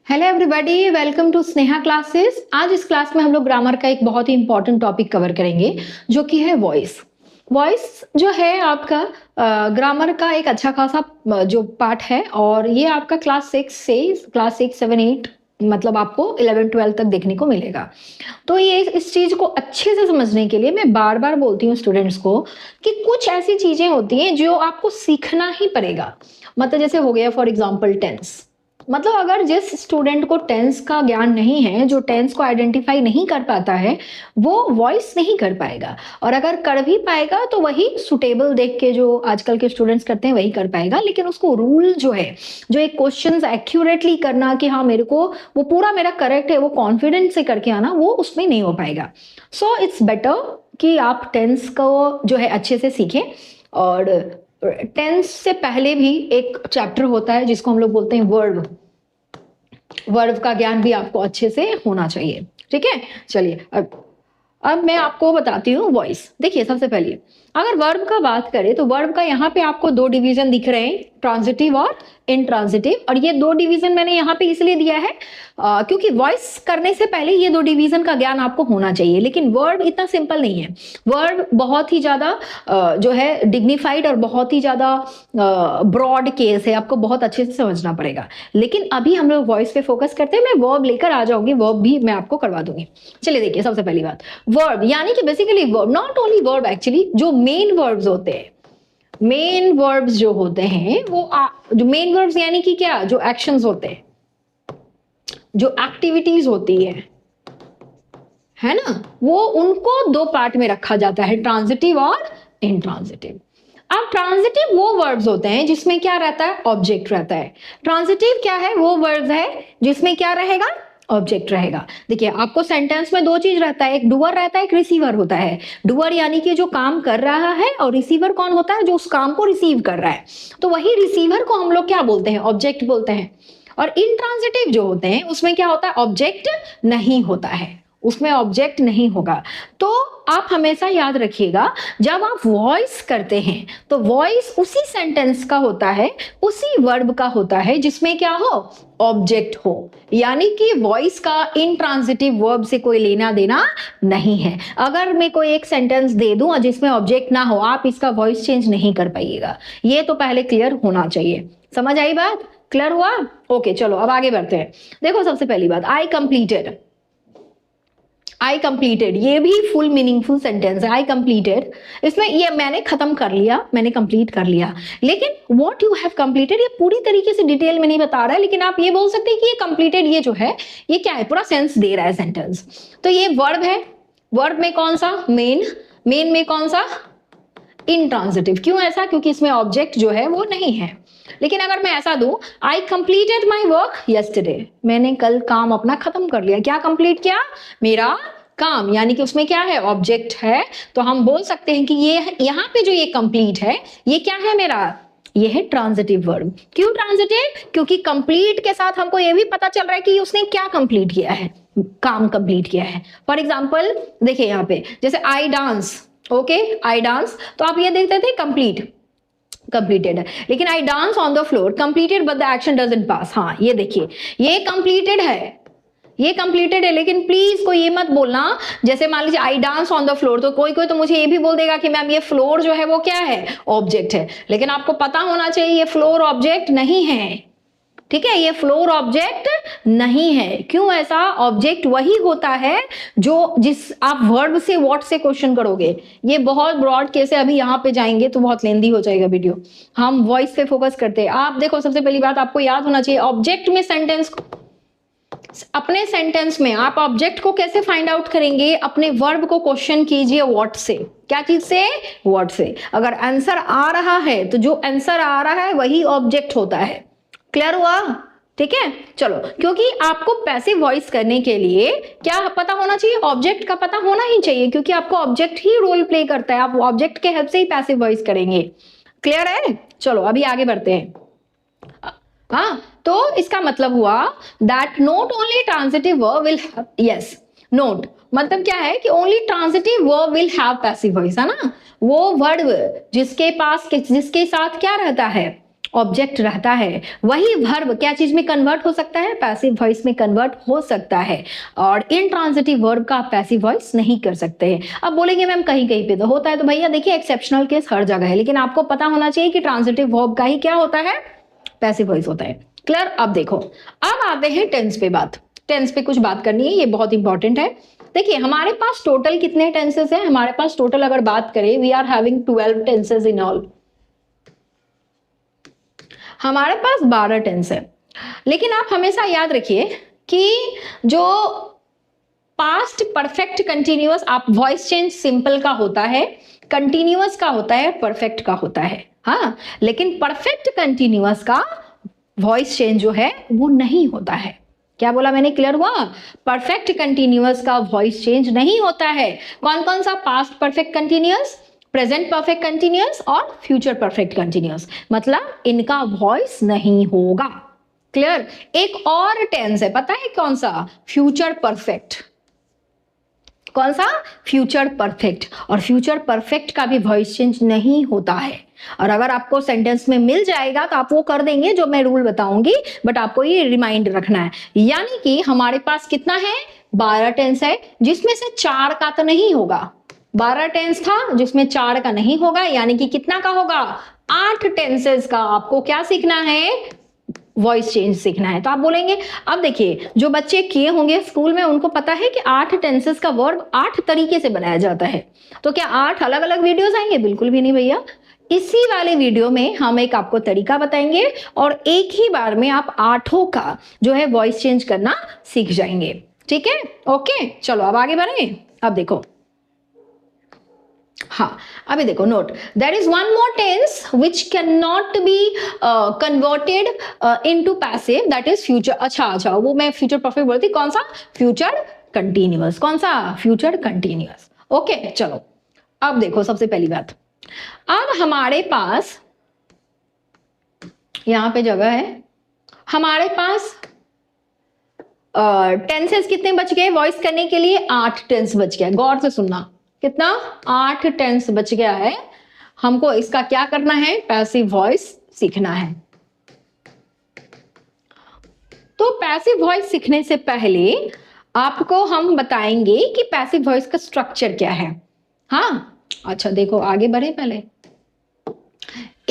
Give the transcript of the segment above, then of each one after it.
Hello everybody, welcome to Sneha classes. आज इस class में हम लोग ग्रामर का एक बहुत ही इंपॉर्टेंट टॉपिक कवर करेंगे जो कि है वॉइस। वॉइस जो है आपका ग्रामर का एक अच्छा खासा जो पार्ट है और ये आपका क्लास 6 से क्लास 6, 7, 8 मतलब आपको 11, 12 तक देखने को मिलेगा। तो ये इस चीज को अच्छे से समझने के लिए मैं बार बार बोलती हूँ स्टूडेंट्स को कि कुछ ऐसी चीजें होती हैं जो आपको सीखना ही पड़ेगा। मतलब जैसे हो गया फॉर एग्जाम्पल टेंस। मतलब अगर जिस स्टूडेंट को टेंस का ज्ञान नहीं है, जो टेंस को आइडेंटिफाई नहीं कर पाता है, वो वॉइस नहीं कर पाएगा। और अगर कर भी पाएगा तो वही सुटेबल देख के जो आजकल के स्टूडेंट्स करते हैं वही कर पाएगा। लेकिन उसको रूल जो है, जो एक क्वेश्चंस एक्यूरेटली करना कि हाँ मेरे को वो पूरा मेरा करेक्ट है, वो कॉन्फिडेंस से करके आना, वो उसमें नहीं हो पाएगा। सो इट्स बेटर कि आप टेंस को जो है अच्छे से सीखें। और टेंस से पहले भी एक चैप्टर होता है जिसको हम लोग बोलते हैं वर्ब। वर्ब का ज्ञान भी आपको अच्छे से होना चाहिए। ठीक है, चलिए अब मैं आपको बताती हूँ वॉइस। देखिए सबसे पहले अगर वर्ब का बात करें तो वर्ब का यहाँ पे आपको दो डिवीजन दिख रहे हैं, ट्रांजिटिव और इंट्रांजिटिव। और ये दो डिवीजन मैंने यहाँ पे इसलिए दिया है क्योंकि वॉइस करने से पहले ये दो डिवीजन का ज्ञान आपको होना चाहिए। लेकिन वर्ब इतना सिंपल नहीं है। वर्ब बहुत ही ज्यादा जो है डिग्निफाइड और बहुत ही ज्यादा ब्रॉड केस है, आपको बहुत अच्छे से समझना पड़ेगा। लेकिन अभी हम लोग वॉइस पे फोकस करते हैं। मैं वर्ब लेकर आ जाऊंगी, वर्ब भी मैं आपको करवा दूंगी। चलिए देखिए सबसे पहली बात, वर्ब यानी कि basically verb, not only verb, actually जो मेन वर्ब्स होते हैं, मेन वर्ब्स जो होते हैं वो जो मेन वर्ब्स यानी कि क्या, जो एक्शंस होते हैं, जो एक्टिविटीज होती है ना, वो उनको दो पार्ट में रखा जाता है, ट्रांजिटिव और इंट्रांजिटिव। अब ट्रांजिटिव वो वर्ब्स होते हैं जिसमें क्या रहता है, ऑब्जेक्ट रहता है। ट्रांजिटिव क्या है, वो वर्ब्स है जिसमें क्या रहेगा, ऑब्जेक्ट रहेगा। देखिए आपको सेंटेंस में दो चीज रहता है, एक डूअर रहता है, एक रिसीवर होता है। डूअर यानी कि जो काम कर रहा है, और रिसीवर कौन होता है, जो उस काम को रिसीव कर रहा है। तो वही रिसीवर को हम लोग क्या बोलते हैं, ऑब्जेक्ट बोलते हैं। और इंट्रांजिटिव जो होते हैं उसमें क्या होता है, ऑब्जेक्ट नहीं होता है, उसमें ऑब्जेक्ट नहीं होगा। तो आप हमेशा याद रखिएगा जब आप वॉइस करते हैं तो वॉइस उसी सेंटेंस का होता है, उसी वर्ब का होता है जिसमें क्या हो, ऑब्जेक्ट हो। यानी कि वॉइस का इंट्रांजिटिव वर्ब से कोई लेना देना नहीं है। अगर मैं कोई एक सेंटेंस दे दूं और जिसमें ऑब्जेक्ट ना हो, आप इसका वॉइस चेंज नहीं कर पाइएगा। ये तो पहले क्लियर होना चाहिए। समझ आई बात, क्लियर हुआ? ओके चलो अब आगे बढ़ते हैं। देखो सबसे पहली बात, आई कंप्लीटेड। आई कंप्लीटेड ये भी फुल मीनिंगफुल सेंटेंस है। आई कंप्लीटेड, इसमें ये मैंने खत्म कर लिया, मैंने कंप्लीट कर लिया। लेकिन व्हाट यू हैव कंप्लीटेड ये पूरी तरीके से डिटेल में नहीं बता रहा है, लेकिन आप ये बोल सकते हैं कि ये कंप्लीटेड ये जो है ये क्या है, पूरा सेंस दे रहा है सेंटेंस। तो ये वर्ब है, वर्ब में कौन सा, मेन, मेन में कौन सा, इंट्रांजिटिव। क्यों ऐसा, क्योंकि इसमें ऑब्जेक्ट जो है वो नहीं है। लेकिन अगर मैं ऐसा दूं, I completed my work yesterday, मैंने कल काम अपना खत्म कर लिया। क्या कंप्लीट किया, मेरा काम, यानी कि उसमें क्या है, ऑब्जेक्ट है। तो हम बोल सकते हैं कि ये यहाँ पे जो ये कंप्लीट है ये क्या है मेरा, ये है ट्रांजिटिव वर्ब। क्यों ट्रांजिटिव, क्योंकि कंप्लीट के साथ हमको ये भी पता चल रहा है कि उसने क्या कंप्लीट किया है, काम कंप्लीट किया है। फॉर एग्जाम्पल देखिए यहाँ पे जैसे I dance, okay I dance, तो आप ये देखते थे कंप्लीट, कंप्लीटेड है। लेकिन I dance on the floor, completed but the action doesn't pass. हाँ ये देखिए ये कंप्लीटेड है, ये कंप्लीटेड है। लेकिन प्लीज कोई ये मत बोलना, जैसे मान लीजिए आई डांस ऑन द फ्लोर, तो कोई कोई तो मुझे ये भी बोल देगा कि मैम ये फ्लोर जो है वो क्या है, ऑब्जेक्ट है। लेकिन आपको पता होना चाहिए ये फ्लोर ऑब्जेक्ट नहीं है। ठीक है, ये फ्लोर ऑब्जेक्ट नहीं है। क्यों ऐसा, ऑब्जेक्ट वही होता है जो जिस आप वर्ब से व्हाट से क्वेश्चन करोगे। ये बहुत ब्रॉड केस है, अभी यहाँ पे जाएंगे तो बहुत लेंदी हो जाएगा वीडियो। हम वॉइस पे फोकस करते हैं। आप देखो सबसे पहली बात आपको याद होना चाहिए, ऑब्जेक्ट में सेंटेंस, अपने सेंटेंस में आप ऑब्जेक्ट को कैसे फाइंड आउट करेंगे, अपने वर्ब को क्वेश्चन कीजिए व्हाट से। क्या चीज से, व्हाट से। अगर आंसर आ रहा है तो जो आंसर आ रहा है वही ऑब्जेक्ट होता है। क्लियर हुआ? ठीक है चलो, क्योंकि आपको पैसिव वॉइस करने के लिए क्या पता होना चाहिए, ऑब्जेक्ट का पता होना ही चाहिए, क्योंकि आपको ऑब्जेक्ट ही रोल प्ले करता है। आप ऑब्जेक्ट के हेल्प से ही पैसिव वॉइस करेंगे। क्लियर है? चलो अभी आगे बढ़ते हैं। हाँ तो इसका मतलब हुआ that note only transitive verb will have, yes note मतलब क्या है कि only transitive verb will have passive voice, है ना। वो वर्ब जिसके पास, जिसके साथ क्या रहता है, ऑब्जेक्ट रहता है वही वर्ब क्या चीज में कन्वर्ट हो सकता है, पैसिव वॉइस में कन्वर्ट हो सकता है, और इंट्रांजिटिव वर्ब का आप पैसिव वॉइस नहीं कर सकते हैं। अब बोलेंगे मैम कहीं कहीं पे तो होता है, तो भैया देखिए एक्सेप्शनल केस हर जगह है, लेकिन आपको पता होना चाहिए कि ट्रांजिटिव वर्ब का ही क्या होता है, पैसिव वॉइस होता है। क्लियर? अब देखो, अब आते हैं टेंस पे बात। टेंस पे कुछ बात करनी है, ये बहुत इंपॉर्टेंट है। देखिए हमारे पास टोटल कितने टेंसेस हैं, हमारे पास टोटल अगर बात करें we are having 12 tenses in all, हमारे पास 12 टेंस है। लेकिन आप हमेशा याद रखिए कि जो पास्ट परफेक्ट कंटिन्यूअस, आप वॉइस चेंज सिंपल का होता है, कंटिन्यूअस का होता है, परफेक्ट का होता है, हाँ, लेकिन परफेक्ट कंटिन्यूअस का वॉइस चेंज जो है वो नहीं होता है। क्या बोला मैंने, क्लियर हुआ? परफेक्ट कंटिन्यूअस का वॉइस चेंज नहीं होता है। कौन कौन सा? Past perfect continuous, present perfect continuous और फ्यूचर परफेक्ट कंटिन्यूअस, मतलब इनका वॉइस नहीं होगा। क्लियर? एक और टेंस है, पता है कौन सा? Future perfect. कौन सा? Future perfect. और फ्यूचर परफेक्ट का भी वॉइस चेंज नहीं होता है। और अगर आपको सेंटेंस में मिल जाएगा तो आप वो कर देंगे जो मैं रूल बताऊंगी, बट आपको ये रिमाइंड रखना है। यानी कि हमारे पास कितना है? 12 टेंस है, जिसमें से 4 का तो नहीं होगा। 12 टेंस था जिसमें 4 का नहीं होगा, यानी कि कितना का होगा? 8 टेंसेस का आपको क्या सीखना है? वॉइस चेंज सीखना है। तो आप बोलेंगे, अब देखिए जो बच्चे किए होंगे स्कूल में उनको पता है कि 8 टेंसेस का वर्ब 8 तरीके से बनाया जाता है। तो क्या 8 अलग अलग वीडियोस आएंगे? बिल्कुल भी नहीं भैया। इसी वाले वीडियो में हम एक आपको तरीका बताएंगे और एक ही बार में आप 8 का जो है वॉइस चेंज करना सीख जाएंगे। ठीक है? ओके, चलो अब आगे बढ़े। अब देखो, हाँ, अभी देखो, note, there is one more tense which can not be converted into passive, that is future. अच्छा, वो मैं फ्यूचर परफेक्ट बोलती, कौन सा? Future continuous. कौन सा? Future continuous. ओके, चलो अब देखो, सबसे पहली बात, अब हमारे पास यहां पे जगह है, हमारे पास टेंसेस कितने बच गए वॉइस करने के लिए? 8 टेंस बच गया। गौर से सुनना, कितना? 8 टेंस बच गया है। हमको इसका क्या करना है? पैसिव वॉइस सीखना है। तो पैसिव वॉइस सीखने से पहले आपको हम बताएंगे कि पैसिव वॉइस का स्ट्रक्चर क्या है। हाँ, अच्छा देखो, आगे बढ़े। पहले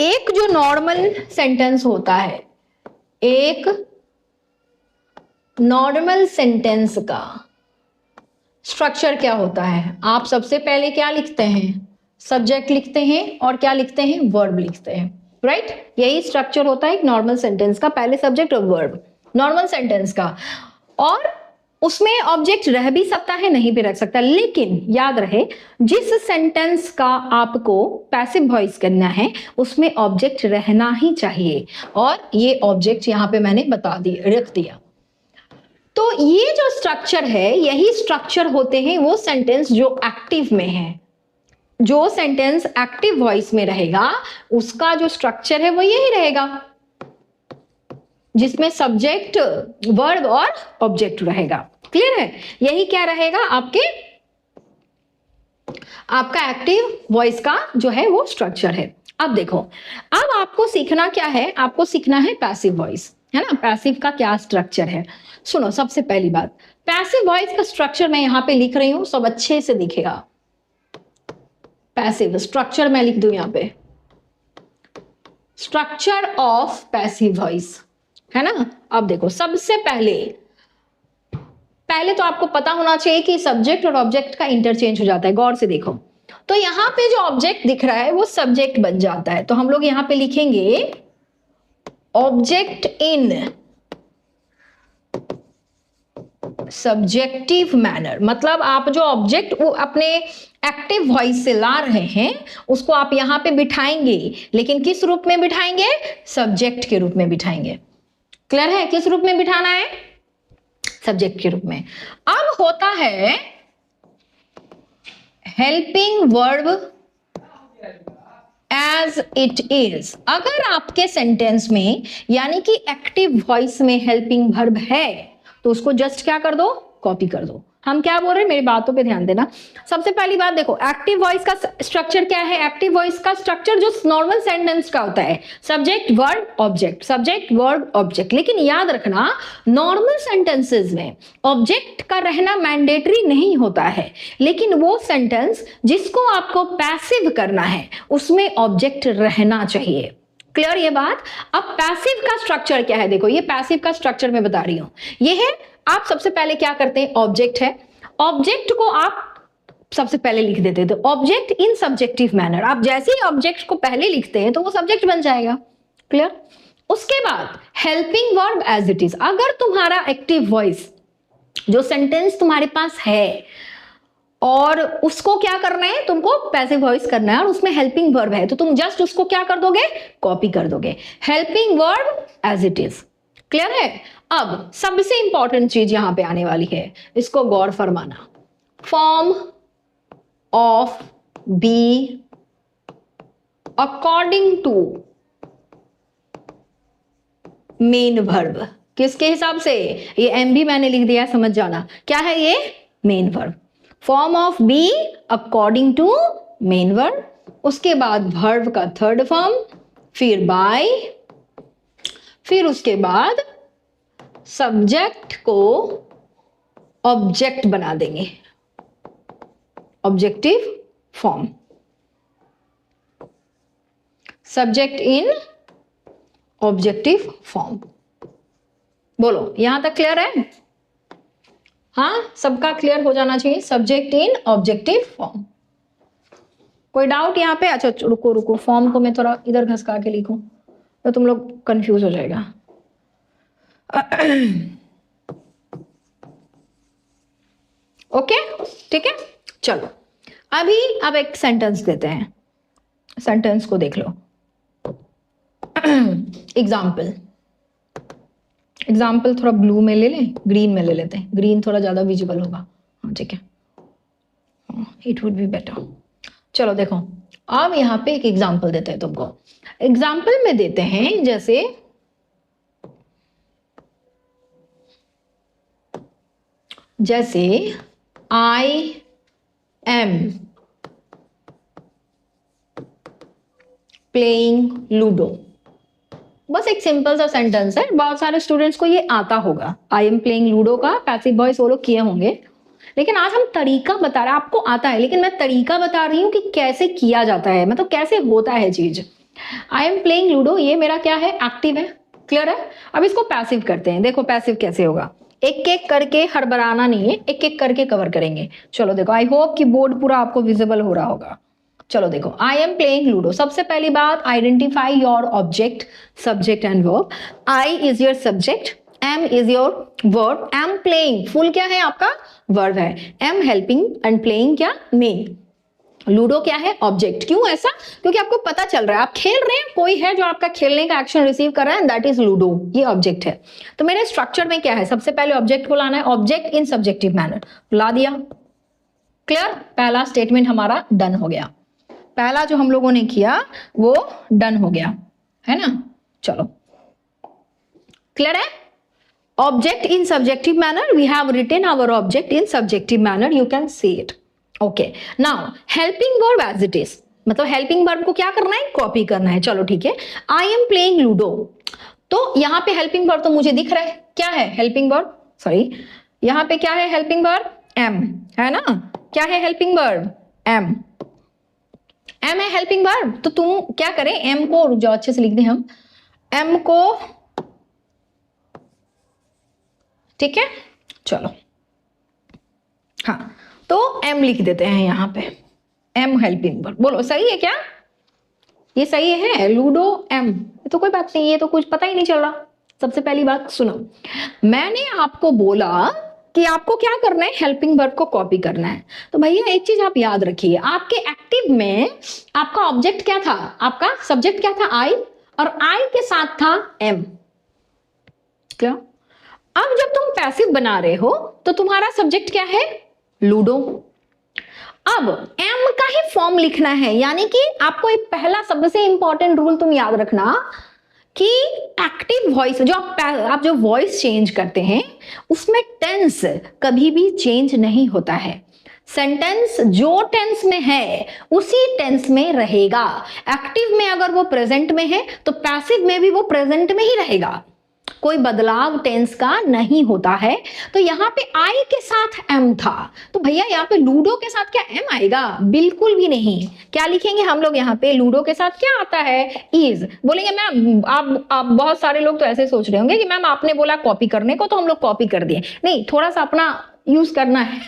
एक जो नॉर्मल सेंटेंस होता है, एक नॉर्मल सेंटेंस का स्ट्रक्चर क्या होता है? आप सबसे पहले क्या लिखते हैं? सब्जेक्ट लिखते हैं और क्या लिखते हैं? वर्ब लिखते हैं, राइट? यही स्ट्रक्चर होता है एक नॉर्मल सेंटेंस का, पहले सब्जेक्ट और वर्ब, नॉर्मल सेंटेंस का। और उसमें ऑब्जेक्ट रह भी सकता है, नहीं भी रह सकता, लेकिन याद रहे जिस सेंटेंस का आपको पैसिव वॉइस करना है उसमें ऑब्जेक्ट रहना ही चाहिए, और ये ऑब्जेक्ट यहां पे मैंने बता दिया, रख दिया। तो ये जो स्ट्रक्चर है, यही स्ट्रक्चर होते हैं वो सेंटेंस जो एक्टिव में है। जो सेंटेंस एक्टिव वॉइस में रहेगा उसका जो स्ट्रक्चर है वो यही रहेगा, जिसमें सब्जेक्ट, वर्ब और ऑब्जेक्ट रहेगा। क्लियर है? यही क्या रहेगा आपका एक्टिव वॉइस का जो है वो स्ट्रक्चर है। अब देखो, अब आपको सीखना क्या है? आपको सीखना है पैसिव वॉइस, है ना? पैसिव का क्या स्ट्रक्चर है? सुनो, सबसे पहली बात, पैसिव वॉइस का स्ट्रक्चर मैं यहां पे लिख रही हूं, सब अच्छे से दिखेगा। पैसिव स्ट्रक्चर मैं लिख दूं यहां पे, स्ट्रक्चर ऑफ पैसिव वॉइस, है ना? अब देखो, सबसे पहले तो आपको पता होना चाहिए कि सब्जेक्ट और ऑब्जेक्ट का इंटरचेंज हो जाता है। गौर से देखो, तो यहां पे जो ऑब्जेक्ट दिख रहा है वो सब्जेक्ट बन जाता है। तो हम लोग यहां पे लिखेंगे ऑब्जेक्ट इन सब्जेक्टिव मैनर, मतलब आप जो ऑब्जेक्ट वो अपने एक्टिव वॉइस से ला रहे हैं उसको आप यहां पे बिठाएंगे, लेकिन किस रूप में बिठाएंगे? सब्जेक्ट के रूप में बिठाएंगे। क्लियर है? किस रूप में बिठाना है? सब्जेक्ट के रूप में। अब होता है helping verb as it is. अगर आपके सेंटेंस में यानी कि एक्टिव वॉइस में हेल्पिंग वर्ब है तो उसको जस्ट क्या कर दो? कॉपी कर दो। हम क्या बोल रहे हैं, मेरी बातों पे ध्यान देना। सबसे पहली बात देखो, एक्टिव वॉइस का स्ट्रक्चर क्या है। एक्टिव वॉइस का स्ट्रक्चर जो नॉर्मल सेंटेंस का होता है, subject verb object, subject verb object. लेकिन याद रखना, नॉर्मल सेंटेंसेस में ऑब्जेक्ट का रहना मैंडेटरी नहीं होता है, लेकिन वो सेंटेंस जिसको आपको पैसिव करना है उसमें ऑब्जेक्ट रहना चाहिए। क्लियर ये बात। अब पैसिव का स्ट्रक्चर क्या है, देखो ये पैसिव का स्ट्रक्चर मैं बता रही हूं। ये है, आप सबसे पहले क्या करते हैं, ऑब्जेक्ट है, ऑब्जेक्ट को आप सबसे पहले लिख देते हैं, तो ऑब्जेक्ट इन सब्जेक्टिव मैनर। आप जैसे ही ऑब्जेक्ट को पहले लिखते हैं तो वो सब्जेक्ट बन जाएगा। क्लियर। उसके बाद helping verb as it is. अगर तुम्हारा एक्टिव वॉइस जो सेंटेंस तुम्हारे पास है और उसको क्या करना है, तुमको पैसिव वॉइस करना है और उसमें हेल्पिंग वर्ब है, तो तुम जस्ट उसको क्या कर दोगे, कॉपी कर दोगे, helping verb as it is. Clear है। अब सबसे इंपॉर्टेंट चीज यहां पे आने वाली है, इसको गौर फरमाना। Form of be according to main verb. किसके हिसाब से, ये एम भी मैंने लिख दिया, समझ जाना क्या है ये, main verb. Form of be according to main verb, उसके बाद वर्ब का थर्ड फॉर्म, फिर बाय, फिर उसके बाद सब्जेक्ट को ऑब्जेक्ट बना देंगे, objective form, subject in objective form. बोलो यहां तक क्लियर है। हाँ, सबका क्लियर हो जाना चाहिए, सब्जेक्ट इन ऑब्जेक्टिव फॉर्म। कोई डाउट यहाँ पे। अच्छा रुको रुको, फॉर्म को मैं थोड़ा इधर घसका के लिखूं तो तुम लोग कंफ्यूज हो जाएगा। ओके ठीक है, चलो अभी अब एक सेंटेंस देते हैं, सेंटेंस को देख लो। एग्जाम्पल थोड़ा ब्लू में ले लें, ग्रीन में ले लेते हैं, ग्रीन थोड़ा ज्यादा विजिबल होगा। हाँ ठीक है, इट वुड बी बेटर। चलो देखो, अब यहाँ पे एक एग्जाम्पल देते हैं तुमको। एग्जाम्पल में देते हैं जैसे आई एम प्लेइंग लूडो। बस एक सिंपल सा सेंटेंस है, बहुत सारे स्टूडेंट्स को ये आता होगा। आई एम प्लेइंग लूडो का पैसिव वॉइस वो लोग किए होंगे, लेकिन आज हम तरीका बता रहे हैं। आपको आता है, लेकिन मैं तरीका बता रही हूँ कि कैसे किया जाता है, मतलब कैसे होता है चीज। आई एम प्लेइंग लूडो, ये मेरा क्या है, एक्टिव है। क्लियर है। अब इसको पैसिव करते हैं। देखो पैसिव कैसे होगा, एक एक करके हड़बड़ाना नहीं है, एक एक करके कवर करेंगे। चलो देखो, आई होप कि बोर्ड पूरा आपको विजिबल हो रहा होगा। चलो देखो, आई एम प्लेइंग लूडो। सबसे पहली बात, identify your object, subject and verb. I is your subject, am is your verb. Am playing full क्या है आपका, वर्ब है। एम हेल्पिंग एंड प्लेइंग क्या, मेन। लूडो क्या है, ऑब्जेक्ट। क्यों ऐसा, क्योंकि आपको पता चल रहा है आप खेल रहे हैं, कोई है जो आपका खेलने का एक्शन रिसीव कर रहा है, दैट इज लूडो, ये ऑब्जेक्ट है। तो मेरे स्ट्रक्चर में क्या है, सबसे पहले ऑब्जेक्ट को लाना है, ऑब्जेक्ट इन सब्जेक्टिव मैनर, ला दिया। क्लियर, पहला स्टेटमेंट हमारा डन हो गया, पहला जो हम लोगों ने किया वो डन हो गया, है ना। चलो क्लियर है। Object in subjective manner, we have written our object in subjective manner, you can see it. Okay, now helping verb as it is, मतलब हेल्पिंग वर्ब को क्या करना है, कॉपी करना है। चलो ठीक है, आई एम प्लेइंग लूडो, तो यहाँ पे हेल्पिंग वर्ब तो मुझे दिख रहा है, क्या है हेल्पिंग वर्ब, सॉरी यहाँ पे क्या है हेल्पिंग वर्ब, एम है ना। क्या है हेल्पिंग वर्ब, एम। एम है हेल्पिंग वर्ब, तो तुम क्या करें, एम को जो अच्छे से लिख दें हम, एम को, ठीक है। चलो हाँ, तो एम लिख देते हैं यहाँ पे, एम हेल्पिंग वर्ब। बोलो सही है क्या, ये सही है, लूडो एम, तो कोई बात नहीं, ये तो कुछ पता ही नहीं चल रहा। सबसे पहली बात सुनो, मैंने आपको बोला कि आपको क्या करना है, हेल्पिंग वर्ब को कॉपी करना है। तो भैया एक चीज आप याद रखिए, आपके एक्टिव में आपका ऑब्जेक्ट क्या था, आपका सब्जेक्ट क्या था, आई, और आई के साथ था एम। क्या, अब जब तुम पैसिव बना रहे हो तो तुम्हारा सब्जेक्ट क्या है, लूडो। अब एम का ही फॉर्म लिखना है, यानी कि आपको एक पहला सबसे इंपॉर्टेंट रूल तुम याद रखना, कि एक्टिव वॉइस जो आप जो वॉइस चेंज करते हैं उसमें टेंस कभी भी चेंज नहीं होता है। सेंटेंस जो टेंस में है उसी टेंस में रहेगा। एक्टिव में अगर वो प्रेजेंट में है तो पैसिव में भी वो प्रेजेंट में ही रहेगा, कोई बदलाव टेंस का नहीं होता है। तो यहाँ पे आई के साथ एम था, तो भैया यहाँ पे लूडो के साथ क्या एम आएगा? बिल्कुल भी नहीं। क्या लिखेंगे हम लोग यहाँ पे? लूडो के साथ क्या आता है? इज। बोलेंगे मैम आप बहुत सारे लोग तो ऐसे सोच रहे होंगे कि मैम आपने बोला कॉपी करने को तो हम लोग कॉपी कर दिए। नहीं, थोड़ा सा अपना यूज करना है,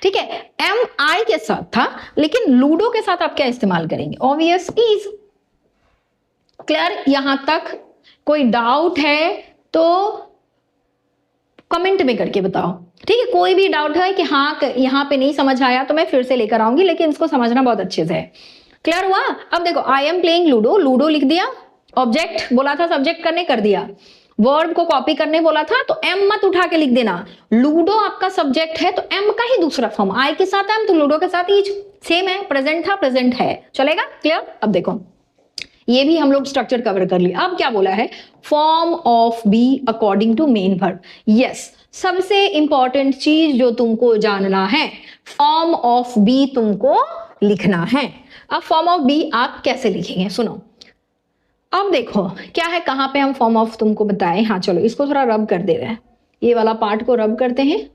ठीक है। एम आई के साथ था, लेकिन लूडो के साथ आप क्या इस्तेमाल करेंगे? Obvious is. क्लियर? यहां तक कोई डाउट है तो कमेंट में करके बताओ, ठीक है। कोई भी डाउट है कि हाँ यहाँ पे नहीं समझ आया तो मैं फिर से लेकर आऊंगी, लेकिन इसको समझना बहुत अच्छे से है। क्लियर हुआ? अब देखो, I am playing ludo, ludo लिख दिया, ऑब्जेक्ट बोला था सब्जेक्ट करने, कर दिया। वर्ब को कॉपी करने बोला था तो एम मत उठा के लिख देना। लूडो आपका सब्जेक्ट है तो एम का ही दूसरा फॉर्म, आई के साथ एम तो लूडो के साथ ईच, सेम है। प्रेजेंट था, प्रेजेंट है, चलेगा? क्लियर? अब देखो, ये भी हम लोग स्ट्रक्चर कवर कर लिया। अब क्या बोला है? Form of be according to main verb. Yes, सबसे इंपॉर्टेंट चीज जो तुमको जानना है, फॉर्म ऑफ बी तुमको लिखना है। अब फॉर्म ऑफ बी आप कैसे लिखेंगे सुनो। अब देखो क्या है, कहां पे हम फॉर्म ऑफ तुमको बताएं। हाँ चलो, इसको थोड़ा रब कर दे रहे हैं, ये वाला पार्ट को रब करते हैं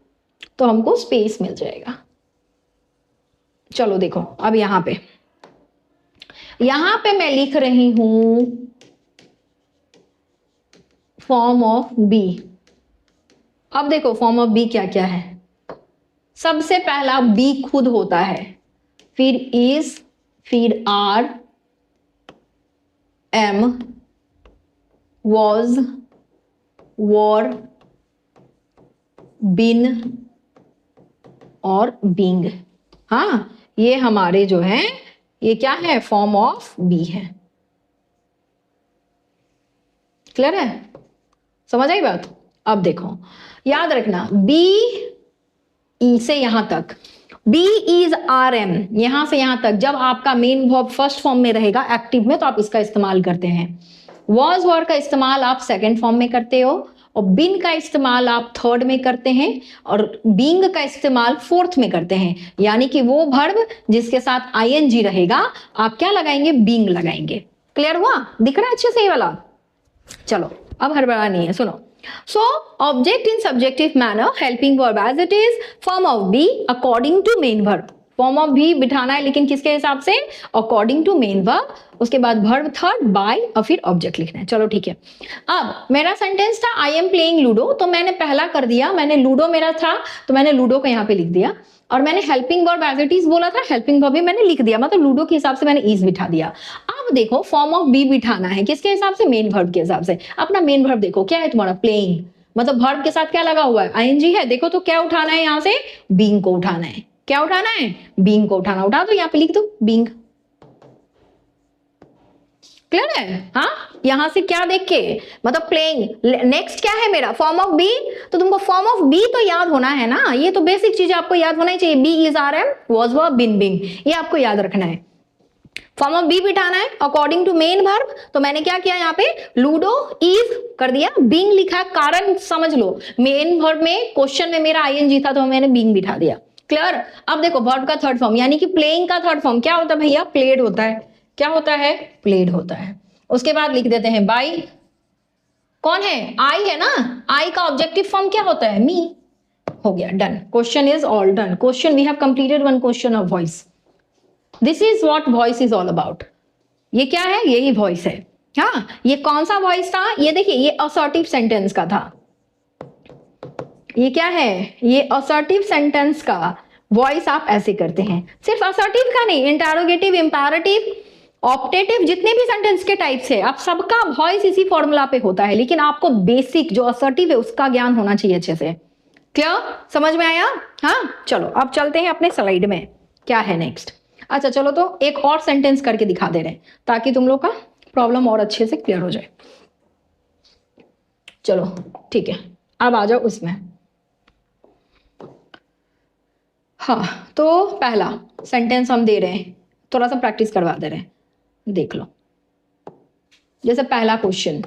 तो हमको स्पेस मिल जाएगा। चलो देखो, अब यहां पे मैं लिख रही हूं फॉर्म ऑफ बी। अब देखो फॉर्म ऑफ बी क्या क्या है। सबसे पहला बी खुद होता है, फिर इज, फिर आर, एम, वॉज, वॉर, बिन और बींग। हाँ, ये हमारे जो हैं ये क्या है? फॉर्म ऑफ बी है। क्लियर है? समझ आई बात? अब देखो, याद रखना, बी ई से यहां तक, बी इज आर एम, यहां से यहां तक जब आपका मेन वर्ब फर्स्ट फॉर्म में रहेगा एक्टिव में तो आप इसका इस्तेमाल करते हैं। वॉज वॉर का इस्तेमाल आप सेकेंड फॉर्म में करते हो, और बिन का इस्तेमाल आप थर्ड में करते हैं, और बींग का इस्तेमाल फोर्थ में करते हैं। यानी कि वो वर्ब जिसके साथ आईएनजी रहेगा आप क्या लगाएंगे? बींग लगाएंगे। क्लियर हुआ? दिख रहा है अच्छे से ये वाला? चलो अब हड़बड़ा नहीं है, सुनो। So object in subjective manner, helping verb as it is, form of be according to main verb। Form of be बिठाना है, लेकिन किसके हिसाब से? According to main verb. उसके बाद वर्ब थर्ड, बाय, और फिर ऑब्जेक्ट लिखना है। चलो ठीक है। अब मेरा सेंटेंस था आई एम प्लेइंग लूडो, तो मैंने पहला कर दिया, मैंने लूडो मेरा था तो मैंने लूडो को यहाँ पे लिख दिया, और मैंने helping verb as it is बोला था, हेल्पिंग वर्ब भी मैंने लिख दिया, मतलब लूडो के हिसाब से मैंने इज बिठा दिया। अब देखो फॉर्म ऑफ बी बिठाना है किसके हिसाब से? मेन वर्ब के हिसाब से। अपना मेन वर्ब देखो क्या है तुम्हारा? प्लेइंग, मतलब वर्ब के साथ क्या लगा हुआ है? आईएनजी है। देखो तो क्या उठाना है यहाँ से? बीइंग को उठाना है। क्या उठाना है? बीइंग को उठाना। उठा दो, यहाँ पे लिख दो बीइंग। क्लियर है? हाँ, यहां से क्या देख के, मतलब प्लेइंग। नेक्स्ट क्या है मेरा? Form of be. तो तुमको फॉर्म ऑफ बी तो याद होना है ना, ये तो बेसिक चीज आपको याद होना ही चाहिए। Be is are am, was were, been being, ये आपको याद रखना है। फॉर्म ऑफ बी बिठाना है अकॉर्डिंग टू मेन वर्ब। तो मैंने क्या किया यहाँ पे? लूडो इज कर दिया, बीइंग लिखा। कारण समझ लो, मेन वर्ब में क्वेश्चन में मेरा आईएनजी था तो मैंने बीइंग बिठा दिया। क्लियर? अब देखो वर्ब का थर्ड फॉर्म, यानी कि प्लेइंग का थर्ड फॉर्म क्या होता है भैया? प्लेड होता है। क्या होता है? प्लेड होता है। उसके बाद लिख देते हैं बाई। कौन है? आई है ना। आई का ऑब्जेक्टिव फॉर्म क्या होता है? मी। हो गया, done. Question is all done. Question we have completed one question of voice. This is what voice is all about. ये क्या है? यही वॉइस है। हाँ, ये कौन सा वॉइस था? ये देखिए, ये असर्टिव सेंटेंस का था। ये क्या है? ये असर्टिव सेंटेंस का वॉइस आप ऐसे करते हैं। सिर्फ असर्टिव का नहीं, इंटरोगेटिव, इंपैरेटिव, ऑप्टेटिव, जितने भी सेंटेंस के टाइप्स है, आप सबका वॉइस इसी फॉर्मूला पे होता है। लेकिन आपको बेसिक जो असर्टिव है उसका ज्ञान होना चाहिए अच्छे से। क्लियर? समझ में आया? हाँ, चलो अब चलते हैं अपने स्लाइड में, क्या है नेक्स्ट। अच्छा चलो, तो एक और सेंटेंस करके दिखा दे रहे हैं ताकि तुम लोग का प्रॉब्लम और अच्छे से क्लियर हो जाए। चलो ठीक है, अब आ जाओ उसमें। हाँ, तो पहला सेंटेंस हम दे रहे हैं, थोड़ा सा प्रैक्टिस करवा दे रहे हैं, देख लो। जैसे पहला क्वेश्चन,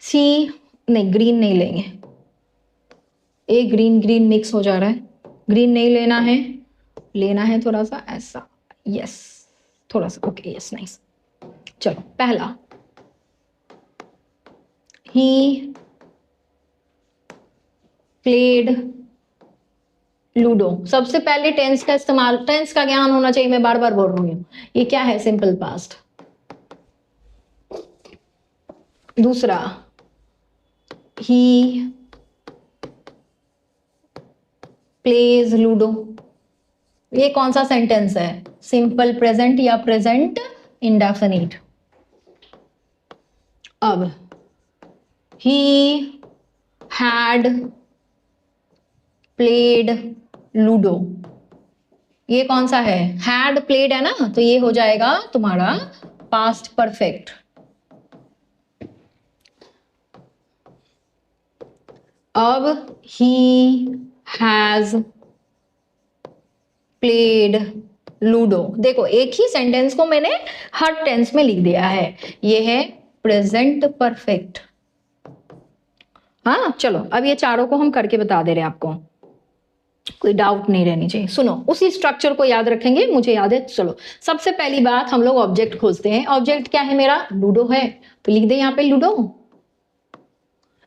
सी, नहीं ग्रीन नहीं लेंगे, एक ग्रीन ग्रीन मिक्स हो जा रहा है, ग्रीन नहीं लेना है, लेना है थोड़ा सा ऐसा, यस थोड़ा सा, ओके यस नाइस। चलो पहला, ही प्लेड लूडो। सबसे पहले टेंस का इस्तेमाल, टेंस का ज्ञान होना चाहिए, मैं बार बार बोल रही हूँ। ये क्या है? Simple past. दूसरा, ही प्लेज लूडो। ये कौन सा सेंटेंस है? सिंपल प्रेजेंट या प्रेजेंट इंडेफिनिट। अब ही हैड प्लेड लूडो, ये कौन सा है? हैड प्लेड है ना, तो ये हो जाएगा तुम्हारा पास्ट परफेक्ट। अब ही हैज प्लेड लूडो। देखो एक ही सेंटेंस को मैंने हर टेंस में लिख दिया है, ये है प्रेजेंट परफेक्ट। हाँ चलो, अब ये चारों को हम करके बता दे रहे हैं आपको, कोई डाउट नहीं रहनी चाहिए। सुनो, उसी स्ट्रक्चर को याद रखेंगे, मुझे याद है। चलो सबसे पहली बात, हम लोग ऑब्जेक्ट खोजते हैं। ऑब्जेक्ट क्या है मेरा? लूडो है, तो लिख दे यहाँ पे लूडो,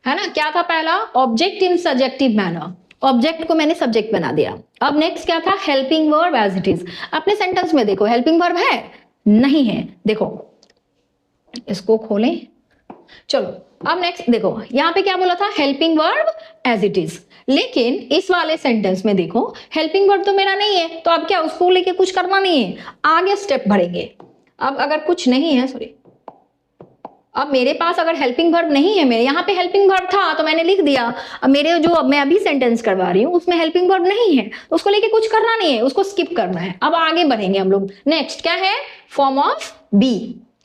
है ना। क्या था पहला? Object in subjective manner, object को मैंने सब्जेक्ट बना दिया। अब नेक्स्ट क्या था? Helping verb as it is. अपने सेंटेंस में देखो हेल्पिंग वर्ब है? नहीं है। देखो इसको खोलें, चलो अब नेक्स्ट देखो, यहां पे क्या बोला था? Helping verb as it is. लेकिन इस वाले सेंटेंस में देखो हेल्पिंग वर्ब तो मेरा नहीं है, तो अब क्या उसको लेके कुछ करना नहीं है, आगे स्टेप बढ़ेंगे। अब अगर कुछ नहीं है, सॉरी, अब मेरे पास अगर हेल्पिंग वर्ब नहीं है, मेरे यहाँ पे हेल्पिंग वर्ब था तो मैंने लिख दिया। अब मेरे जो अब मैं अभी सेंटेंस करवा रही हूँ उसमें हेल्पिंग वर्ब नहीं है, तो उसको लेके कुछ करना नहीं है, उसको स्किप करना है। अब आगे बढ़ेंगे हम लोग। नेक्स्ट क्या है? फॉर्म ऑफ बी,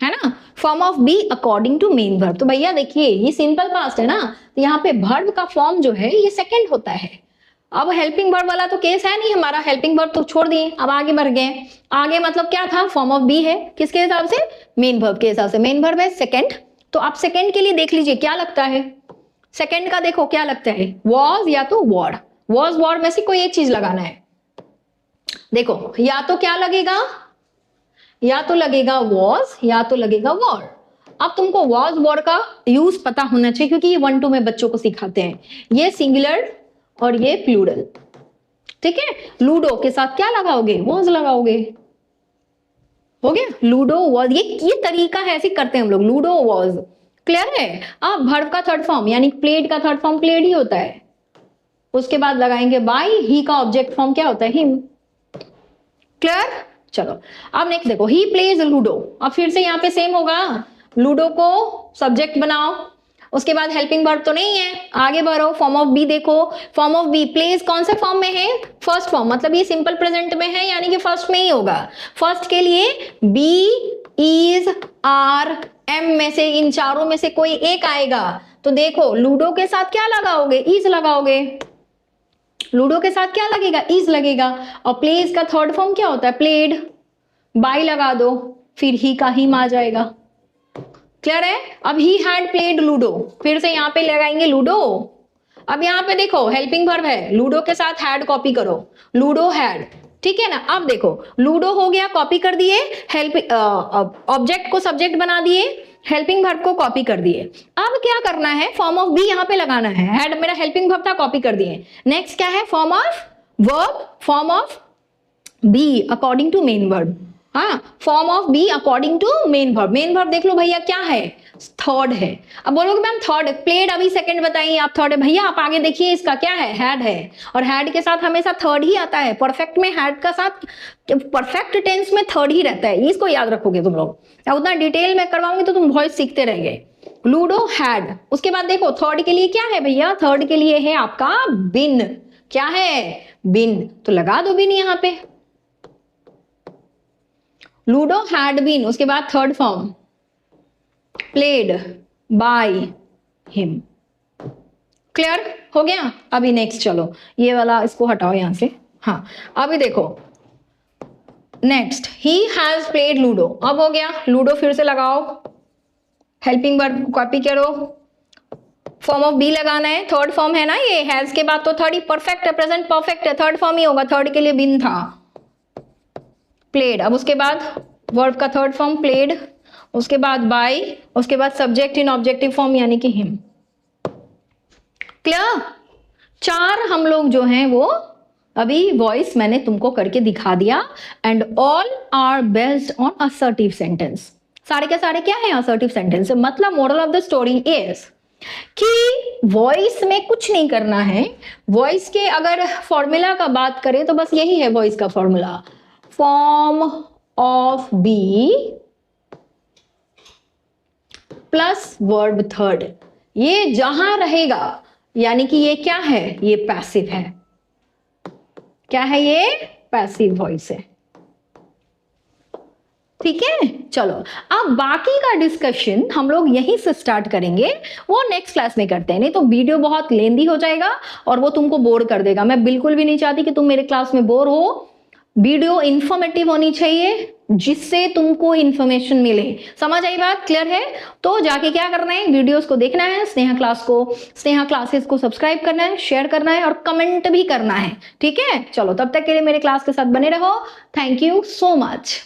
है ना। Form of be according to main verb. तो भैया देखिए ये सिंपल पास्ट है ना, तो यहाँ पे वर्ब का फॉर्म जो है ये सेकेंड होता है। अब हेल्पिंग वर्ब वाला तो केस है नहीं हमारा, हेल्पिंग वर्ब तो छोड़ दिए, अब आगे बढ़ गए। आगे मतलब क्या था? फॉर्म ऑफ बी है, किसके हिसाब से? मेन वर्ब के हिसाब से। मेन वर्ब है सेकेंड, तो आप सेकेंड के लिए देख लीजिए क्या लगता है। सेकेंड का देखो क्या लगता है, वॉज या तो वॉर्ड। वॉज वॉर्ड में से कोई एक चीज लगाना है। देखो या तो क्या लगेगा, या तो लगेगा वॉज या तो लगेगा वॉर्ड। अब तुमको वॉज वॉर्ड का यूज पता होना चाहिए, क्योंकि ये 1-2 में बच्चों को सिखाते हैं। ये सिंगुलर और ये प्लूरल, ठीक है। लूडो के साथ क्या लगाओगे? वॉज लगाओगे, हो गया। लूडो वॉज, ये तरीका है, ऐसे करते हैं हम लोग, लूडो वॉज। क्लियर है? अब वर्ब का थर्ड फॉर्म यानी प्लेड का थर्ड फॉर्म प्लेड ही होता है। उसके बाद लगाएंगे बाय। ही का ऑब्जेक्ट फॉर्म क्या होता है? हिम। क्लियर? चलो अब नेक्स्ट देखो, ही प्लेज लूडो। अब फिर से यहाँ पे सेम होगा, लूडो को सब्जेक्ट बनाओ, उसके बाद हेल्पिंग वर्ब तो नहीं है, आगे बढ़ो। फॉर्म ऑफ बी देखो, फॉर्म ऑफ बी प्लेज कौन से फॉर्म में है? फर्स्ट फॉर्म, मतलब ये सिंपल प्रेजेंट में है, यानी कि फर्स्ट में ही होगा। फर्स्ट के लिए बी, इज, आर, एम में से इन चारों में से कोई एक आएगा। तो देखो लूडो के साथ क्या लगाओगे? इज लगाओगे। लूडो के साथ क्या लगेगा? इज लगेगा। और प्लेज का थर्ड फॉर्म क्या होता है? प्लेड। बाय लगा दो, फिर ही का हिम आ जाएगा। क्लियर है? अब ही हैड प्लेड लूडो, फिर से यहाँ पे लगाएंगे लूडो। अब यहाँ पे देखो हेल्पिंग वर्ब है, लूडो के साथ हैड कॉपी करो, लूडो हैड, ठीक है ना। अब देखो लूडो हो गया, कॉपी कर दिए, हेल्प ऑब्जेक्ट को सब्जेक्ट बना दिए, हेल्पिंग वर्ब को कॉपी कर दिए। अब क्या करना है? फॉर्म ऑफ बी यहाँ पे लगाना है। हैड मेरा हेल्पिंग वर्ब था, कॉपी कर दिए। नेक्स्ट क्या है? Form of verb, form of be according to main verb. हाँ, form of be according to main verb. Main verb देख लो भैया क्या है? थर्ड है। अब बोलोगे मैम थर्ड, प्लेड अभी सेकंड बताइए, आप थर्ड है। भैया आप आगे देखिए, इसका क्या है? हैड है, और हैड के साथ हमेशा थर्ड ही आता है। परफेक्ट में हैड का साथ, परफेक्ट टेंस में थर्ड ही रहता है, इसको याद रखोगे तुम लोग। उतना डिटेल में करवाऊंगी तो तुम वॉइस सीखते रहेंगे। लूडो हैड, उसके बाद देखो थर्ड के लिए क्या है भैया? थर्ड के लिए है आपका बिन। क्या है? बिन, तो लगा दो बिन यहाँ पे। लूडो हैड बीन, उसके बाद third form played by him. Clear हो गया? अभी नेक्स्ट चलो, ये वाला इसको हटाओ यहां से। हाँ अभी देखो next, he has played ludo. अब हो गया लूडो, फिर से लगाओ, हेल्पिंग वर्ब कॉपी करो, फॉर्म ऑफ बी लगाना है, थर्ड फॉर्म है ना ये, हैज के बाद तो थर्ड ही परफेक्ट है, प्रेजेंट परफेक्ट है, थर्ड फॉर्म ही होगा, थर्ड के लिए बिन था, प्लेड। अब उसके बाद वर्ब का थर्ड फॉर्म प्लेड, उसके बाद बाय, उसके बाद सब्जेक्ट इन ऑब्जेक्टिव फॉर्म यानी कि हिम। क्लियर? चार हम लोग जो हैं वो अभी वॉइस मैंने तुमको करके दिखा दिया, and all are based on assertive sentence. सारे के सारे क्या है? Assertive sentence. मतलब moral of the story is कि वॉइस में कुछ नहीं करना है। वॉइस के अगर फॉर्मूला का बात करें तो बस यही है वॉइस का formula, form of be plus verb third. ये जहां रहेगा यानी कि ये क्या है? ये पैसिव है। क्या है ये? पैसिव वॉइस है। ठीक है, चलो अब बाकी का डिस्कशन हम लोग यहीं से स्टार्ट करेंगे, वो नेक्स्ट क्लास में करते हैं, नहीं तो वीडियो बहुत लेंदी हो जाएगा और वो तुमको बोर कर देगा। मैं बिल्कुल भी नहीं चाहती कि तुम मेरे क्लास में बोर हो। वीडियो इंफॉर्मेटिव होनी चाहिए जिससे तुमको इंफॉर्मेशन मिले। समझ आई बात? क्लियर है? तो जाके क्या करना है, वीडियोस को देखना है, स्नेहा क्लास को, स्नेहा क्लासेस को सब्सक्राइब करना है, शेयर करना है और कमेंट भी करना है। ठीक है, चलो तब तक के लिए मेरे क्लास के साथ बने रहो। Thank you so much.